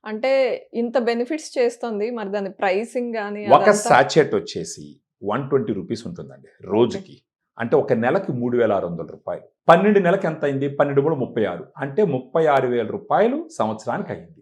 అంటే ఇంత బెనిఫిట్స్ చేస్తుంది. మరి దాని ప్రైసింగ్ గాని ఒక అదంతా సాచెట్ వచ్చేసి 120 రూపీస్ ఉంటుందండి రోజుకి. అంటే ఒక నెలకి 3,600 రూపాయలు. 12 నెలలకు ఎంత అయింది? 12 కూడా 36. అంటే 36,000 రూపాయలు సంవత్సరానికి అయింది.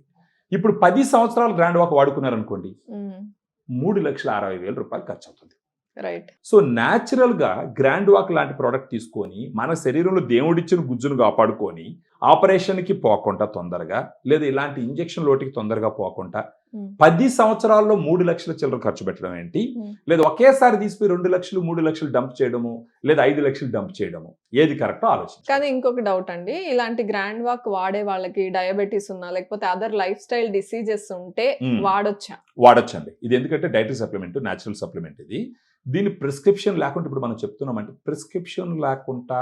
ఇప్పుడు 10 సంవత్సరాలు గ్రాండ్ వాక్ వాడుకున్నారనుకోండి, హ్మ్. 3,60,000 రూపాయలు ఖర్చు అవుతుంది. రైట్. సో న్యాచురల్‌గా గ్రాండ్ వాక్ లాంటి ప్రోడక్ట్ తీసుకొని మన శరీరంలో దేవుడిచ్చిన గుజ్జును కాపాడుకొని ఆపరేషన్‌కి పోకుండా తొందరగా, లేదా ఇలాంటి ఇంజెక్షన్‌ల ఓటికి తొందరగా పోకుండా హ్మ్. 10 సంవత్సరాల్లో 3,00,000 చిల్లర ఖర్చు పెట్టడం ఏంటి? హ్మ్. లేదా ఒకేసారి తీసిపోయి 2,00,000, 3,00,000 డంప్ చేయడము, లేదా 5,00,000 డంప్ చేయడము. ఏది కరెక్టో ఆలోచించండి. కానీ ఇంకొక డౌట్ అండి. ఇలాంటి గ్రాండ్ వాక్ వాడే వాళ్ళకి డయాబెటిస్ ఉన్నా, లేకపోతే అదర్ లైఫ్ స్టైల్ డిసీజెస్ ఉంటే వాడొచ్చా? వాడొచ్చండి. ఇది ఎందుకంటే డైటరీ సప్లిమెంట్, న్యాచురల్ సప్లిమెంట్ ఇది. దీని ప్రిస్క్రిప్షన్ లేకుండా ఇప్పుడు మనం చెప్తున్నామంటే ప్రిస్క్రిప్షన్ లేకుండా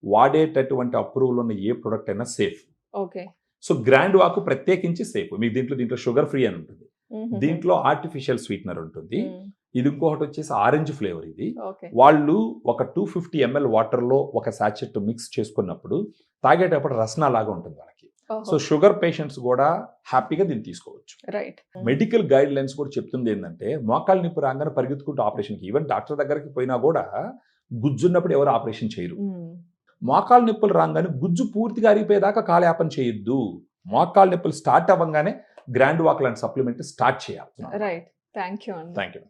వాడేటటువంటి అప్రూవల్ ఉన్న ఏ ప్రొడక్ట్ అయినా safe. Okay. So grand walk ప్రత్యేకించి సేఫ్. మీకు దీంట్లో షుగర్ ఫ్రీ అని ఉంటుంది. దీంట్లో ఆర్టిఫిషియల్ స్వీట్నర్ ఉంటుంది. ఇది ఇంకొకటి వచ్చేసి ఆరెంజ్ ఫ్లేవర్ ఇది. ఓకే. వాళ్ళు ఒక 250 ml వాటర్‌లో ఒక సాచెట్ మిక్స్ చేసుకున్నప్పుడు తాగేటప్పుడు రసన లాగా ఉంటుంది వాళ్ళకి. సో షుగర్ పేషెంట్స్ కూడా హ్యాపీగా దీన్ని తీసుకోవచ్చు. రైట్. మెడికల్ గైడ్ లైన్స్ కూడా చెప్తుంది ఏంటంటే మోకాలు నొప్పి రాగానే పరిగెత్తుకుంటూ ఆపరేషన్‌కి, ఈవెన్ డాక్టర్ దగ్గరికి పోయినా కూడా గుజ్జున్నప్పుడు ఎవరు ఆపరేషన్ చేయరు. మోకాలు నొప్పులు రాగానే గుజ్జు పూర్తిగా అరిగిపోయేదాకా కాలయాపన చేయొద్దు. మోకాలు నొప్పులు స్టార్ట్ అవ్వగానే గ్రాండ్ వాక్ లాంటి సప్లిమెంట్ స్టార్ట్ చేయాలి. రైట్. థాంక్యూ అండి. థాంక్యూ.